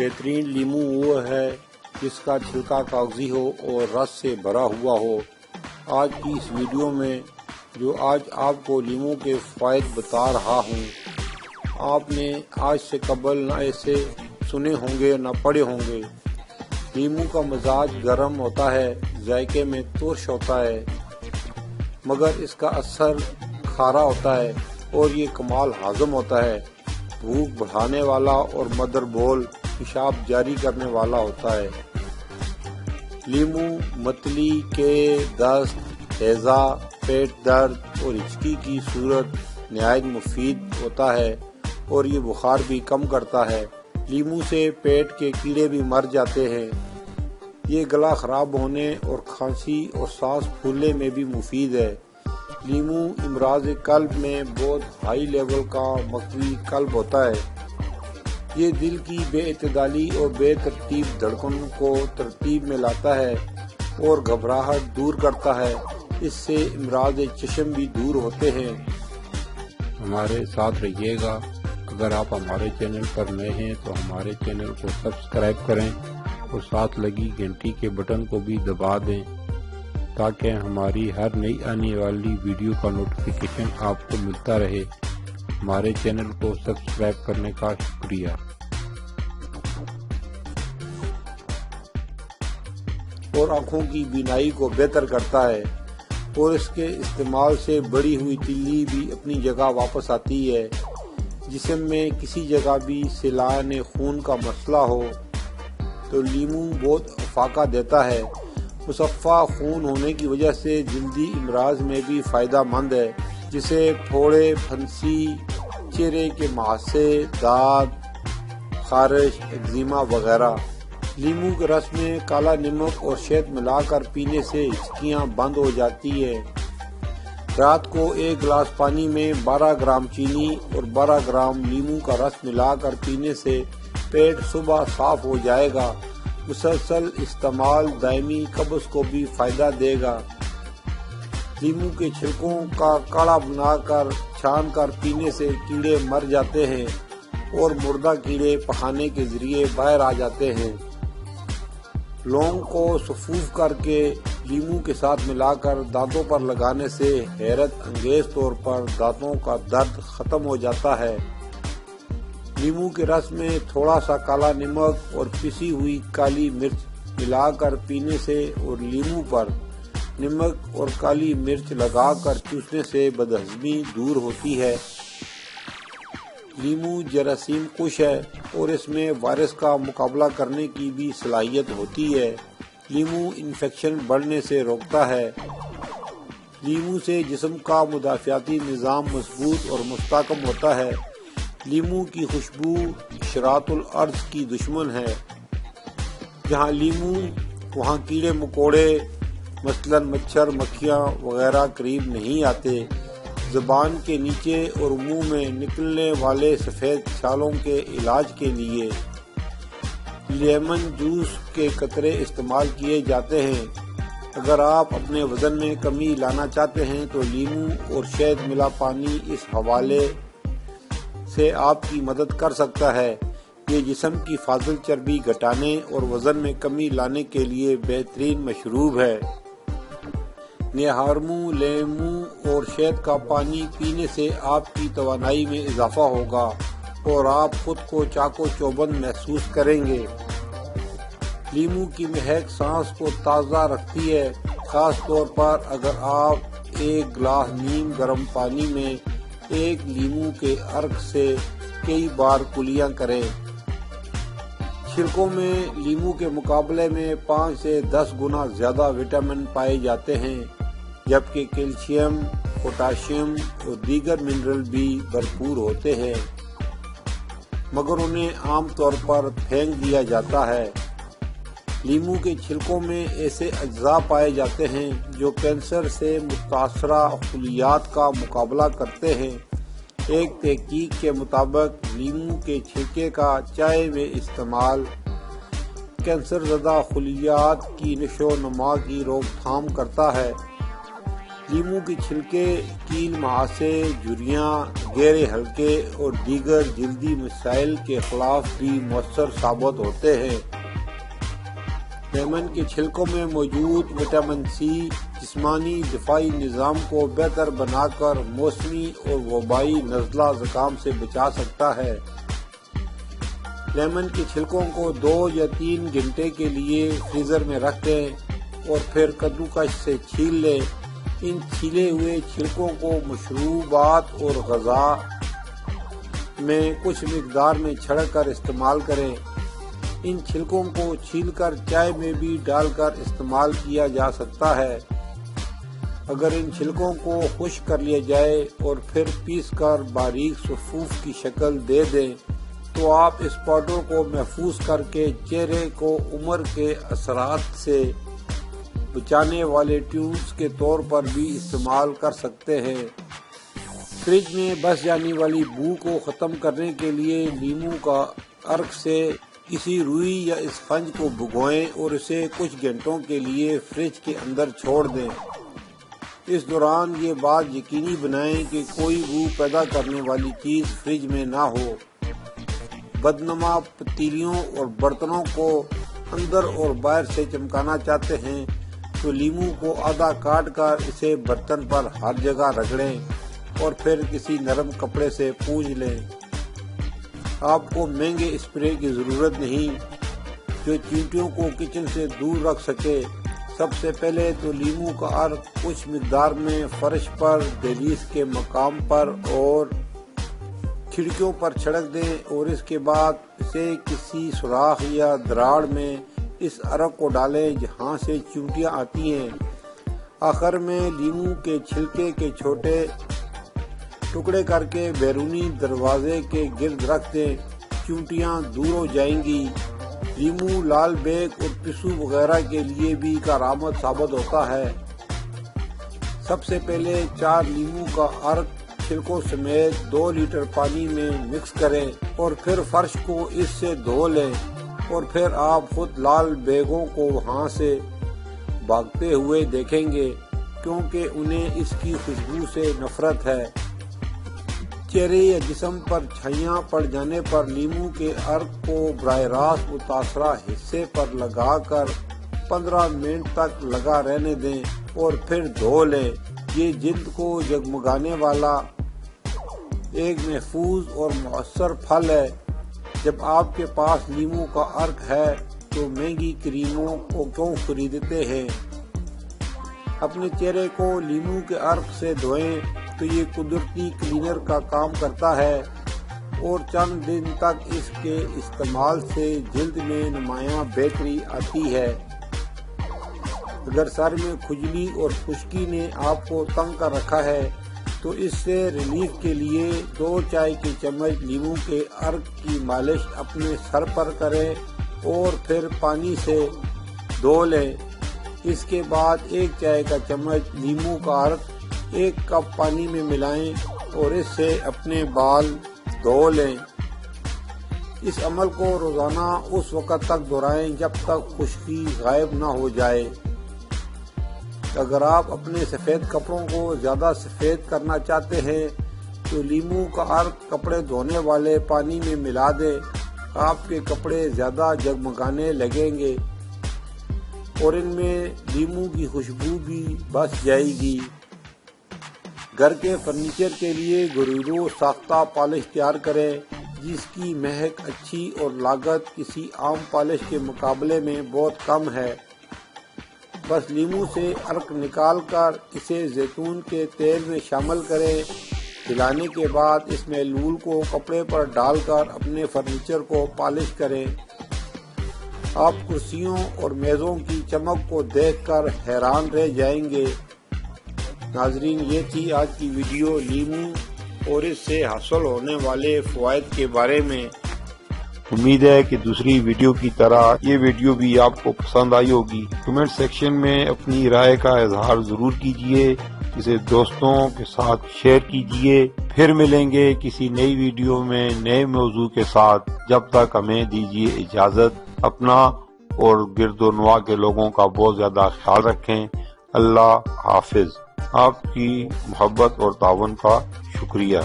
بہترین لیمو وہ ہے جس کا چھلکا کاغذی ہو اور رس سے بھرا ہوا ہو۔ آج کی اس ویڈیو میں جو آج آپ کو لیمو کے فوائد بتا رہا ہوں، آپ نے آج سے قبل نہ ایسے سنے ہوں گے نہ پڑھے ہوں گے۔ لیمو کا مزاج گرم ہوتا ہے، ذائقے میں ترش ہوتا ہے، مگر اس کا اثر کھارا ہوتا ہے اور یہ کمال ہضم ہوتا ہے، بھوک بڑھانے والا اور مدر بول پیشاب جاری کرنے والا ہوتا ہے۔ لیمو متلی کے دست، ہیضہ، پیٹ درد اور ہچکی کی صورت نہایت مفید ہوتا ہے اور یہ بخار بھی کم کرتا ہے۔ لیمو سے پیٹ کے کیڑے بھی مر جاتے ہیں۔ یہ گلا خراب ہونے اور کھانسی اور سانس پھولنے میں بھی مفید ہے۔ لیمو امراض قلب میں بہت ہائی لیول کا مقوی قلب ہوتا ہے۔ یہ دل کی بے اعتدالی اور بے ترتیب دھڑکن کو ترتیب میں لاتا ہے اور گھبراہٹ دور کرتا ہے۔ اس سے امراض چشم بھی دور ہوتے ہیں۔ ہمارے ساتھ رہیے گا۔ اگر آپ ہمارے چینل پر نئے ہیں تو ہمارے چینل کو سبسکرائب کریں اور ساتھ لگی گھنٹی کے بٹن کو بھی دبا دیں تاکہ ہماری ہر نئی آنے والی ویڈیو کا نوٹیفیکیشن آپ کو ملتا رہے۔ ہمارے چینل کو سبسکرائب کرنے کا شکریہ۔ اور آنکھوں کی بینائی کو بہتر کرتا ہے اور اس کے استعمال سے بڑی ہوئی تیلی بھی اپنی جگہ واپس آتی ہے۔ جسم میں کسی جگہ بھی سیلان خون کا مسئلہ ہو تو لیمو بہت افاقہ دیتا ہے۔ مصفہ خون ہونے کی وجہ سے جلدی امراض میں بھی فائدہ مند ہے، جسے پھوڑے، پھنسی، چہرے کے مہاسے، داد، خارش، ایگزیما وغیرہ۔ لیمو کے رس میں کالا نمک اور شہد ملا کر پینے سے ہچکیاں بند ہو جاتی ہیں۔ رات کو ایک گلاس پانی میں 12 گرام چینی اور 12 گرام لیمو کا رس ملا کر پینے سے پیٹ صبح صاف ہو جائے گا۔ مسلسل استعمال دائمی قبض کو بھی فائدہ دے گا۔ لیمو کے چھلکوں کا کاڑھا بنا کر چھان کر پینے سے کیڑے مر جاتے ہیں اور مردہ کیڑے پخانے کے ذریعے باہر آ جاتے ہیں۔ لونگ کو سفوف کر کے لیمو کے ساتھ ملا کر دانتوں پر لگانے سے حیرت انگیز طور پر دانتوں کا درد ختم ہو جاتا ہے۔ لیمو کے رس میں تھوڑا سا کالا نمک اور پسی ہوئی کالی مرچ ملا کر پینے سے اور لیمو پر نمک اور کالی مرچ لگا کر چوسنے سے بدہضمی دور ہوتی ہے۔ لیمو جراثیم کش ہے اور اس میں وائرس کا مقابلہ کرنے کی بھی صلاحیت ہوتی ہے۔ لیمو انفیکشن بڑھنے سے روکتا ہے۔ لیمو سے جسم کا مدافعتی نظام مضبوط اور مستحکم ہوتا ہے۔ لیمو کی خوشبو اشراط الارض کی دشمن ہے۔ جہاں لیمو وہاں کیڑے مکوڑے مثلاً مچھر، مکھیاں وغیرہ قریب نہیں آتے۔ زبان کے نیچے اور منہ میں نکلنے والے سفید چھالوں کے علاج کے لیے لیمن جوس کے قطرے استعمال کیے جاتے ہیں۔ اگر آپ اپنے وزن میں کمی لانا چاہتے ہیں تو لیمو اور شہد ملا پانی اس حوالے سے آپ کی مدد کر سکتا ہے۔ یہ جسم کی فاضل چربی گھٹانے اور وزن میں کمی لانے کے لیے بہترین مشروب ہے۔ نیہارمو لیمو اور شہد کا پانی پینے سے آپ کی توانائی میں اضافہ ہوگا اور آپ خود کو چاق و چوبند محسوس کریں گے۔ لیمو کی مہک سانس کو تازہ رکھتی ہے، خاص طور پر اگر آپ 1 گلاس نیم گرم پانی میں 1 لیمو کے عرق سے کئی بار کلیاں کریں۔ چھلکوں میں لیمو کے مقابلے میں 5 سے 10 گنا زیادہ وٹامن پائے جاتے ہیں، جبکہ کیلشیم، پوٹاشیم اور دیگر منرل بھی بھرپور ہوتے ہیں، مگر انہیں عام طور پر پھینک دیا جاتا ہے۔ لیمو کے چھلکوں میں ایسے اجزاء پائے جاتے ہیں جو کینسر سے متاثرہ خلیات کا مقابلہ کرتے ہیں۔ ایک تحقیق کے مطابق لیمو کے چھلکے کا چائے میں استعمال کینسر زدہ خلیات کی نشو و نما کی روک تھام کرتا ہے۔ لیمو کے چھلکے کیل مہاسے، جھریاں، گہرے حلقے اور دیگر جلدی مسائل کے خلاف بھی مؤثر ثابت ہوتے ہیں۔ لیمن کے چھلکوں میں موجود وٹامن سی جسمانی دفاعی نظام کو بہتر بنا کر موسمی اور وبائی نزلہ زکام سے بچا سکتا ہے۔ لیمن کے چھلکوں کو 2 یا 3 گھنٹے کے لیے فریزر میں رکھ دیں اور پھر کدوکش سے چھیل لیں۔ ان چھیلے ہوئے چھلکوں کو مشروبات اور غذا میں کچھ مقدار میں چھڑک کر استعمال کریں۔ ان چھلکوں کو چھیل کر چائے میں بھی ڈال کر استعمال کیا جا سکتا ہے۔ اگر ان چھلکوں کو خشک کر لیا جائے اور پھر پیس کر باریک صفوف کی شکل دے دیں تو آپ اس پاؤڈر کو محفوظ کر کے چہرے کو عمر کے اثرات سے بچانے والے ٹیوبس کے طور پر بھی استعمال کر سکتے ہیں۔ فریج میں بس جانے والی بو کو ختم کرنے کے لیے لیموں کا عرق سے کسی روئی یا اسفنج کو بھگوئیں اور اسے کچھ گھنٹوں کے لیے فریج کے اندر چھوڑ دیں۔ اس دوران یہ بات یقینی بنائیں کہ کوئی بو پیدا کرنے والی چیز فریج میں نہ ہو۔ بدنما پتیلیوں اور برتنوں کو اندر اور باہر سے چمکانا چاہتے ہیں تو لیموں کو آدھا کاٹ کر اسے برتن پر ہر جگہ رگڑیں اور پھر کسی نرم کپڑے سے پونچھ لیں۔ آپ کو مہنگے اسپرے کی ضرورت نہیں جو چیونٹیوں کو کچن سے دور رکھ سکے۔ سب سے پہلے تو لیموں کا عرق کچھ مقدار میں فرش پر، دہلیز کے مقام پر اور کھڑکیوں پر چھڑک دیں اور اس کے بعد اسے کسی سوراخ یا دراڑ میں اس عرق کو ڈالیں جہاں سے چیونٹیاں آتی ہیں۔ آخر میں لیموں کے چھلکے کے چھوٹے ٹکڑے کر کے بیرونی دروازے کے گرد رکھ دیں، چیونٹیاں دور ہو جائیں گی۔ لیموں لال بیگ اور پسو وغیرہ کے لیے بھی کارآمد ثابت ہوتا ہے۔ سب سے پہلے 4 لیموں کا عرق چھلکوں سمیت 2 لیٹر پانی میں مکس کریں اور پھر فرش کو اس سے دھو لیں اور پھر آپ خود لال بیگوں کو وہاں سے بھاگتے ہوئے دیکھیں گے کیونکہ انہیں اس کی خوشبو سے نفرت ہے۔ چہرے یا جسم پر چھائیاں پڑ جانے پر لیموں کے عرق کو براہ راست متاثرہ حصے پر لگا کر 15 منٹ تک لگا رہنے دیں اور پھر دھو لیں۔ یہ جلد کو جگمگانے والا ایک محفوظ اور مؤثر پھل ہے۔ جب آپ کے پاس لیموں کا عرق ہے تو مہنگی کریموں کو کیوں خریدتے ہیں؟ اپنے چہرے کو لیموں کے عرق سے دھوئیں تو یہ قدرتی کلینر کا کام کرتا ہے اور چند دن تک اس کے استعمال سے جلد میں نمایاں بہتری آتی ہے۔ اگر سر میں کھجلی اور خشکی نے آپ کو تنگ کر رکھا ہے تو اس سے ریلیف کے لیے 2 چائے کے چمچ لیموں کے عرق کی مالش اپنے سر پر کریں اور پھر پانی سے دھو لیں۔ اس کے بعد 1 چائے کا چمچ لیموں کا عرق 1 کپ پانی میں ملائیں اور اس سے اپنے بال دھو لیں۔ اس عمل کو روزانہ اس وقت تک دہرائیں جب تک خشکی غائب نہ ہو جائے۔ اگر آپ اپنے سفید کپڑوں کو زیادہ سفید کرنا چاہتے ہیں تو لیموں کا عرق کپڑے دھونے والے پانی میں ملا دیں، آپ کے کپڑے زیادہ جگمگانے لگیں گے اور ان میں لیموں کی خوشبو بھی بس جائے گی۔ گھر کے فرنیچر کے لیے گھریلو ساختہ پالش تیار کریں جس کی مہک اچھی اور لاگت کسی عام پالش کے مقابلے میں بہت کم ہے۔ بس لیموں سے عرق نکال کر اسے زیتون کے تیل میں شامل کریں۔ ہلانے کے بعد اس محلول کو کپڑے پر ڈال کر اپنے فرنیچر کو پالش کریں۔ آپ کرسیوں اور میزوں کی چمک کو دیکھ کر حیران رہ جائیں گے۔ ناظرین، یہ تھی آج کی ویڈیو لیموں اور اس سے حاصل ہونے والے فوائد کے بارے میں۔ امید ہے کہ دوسری ویڈیو کی طرح یہ ویڈیو بھی آپ کو پسند آئی ہوگی۔ کمنٹ سیکشن میں اپنی رائے کا اظہار ضرور کیجیے، اسے دوستوں کے ساتھ شیئر کیجیے۔ پھر ملیں گے کسی نئی ویڈیو میں نئے موضوع کے ساتھ۔ جب تک ہمیں دیجیے اجازت۔ اپنا اور گرد و نواح کے لوگوں کا بہت زیادہ خیال رکھیں۔ اللہ حافظ۔ آپ کی محبت اور تعاون کا شکریہ۔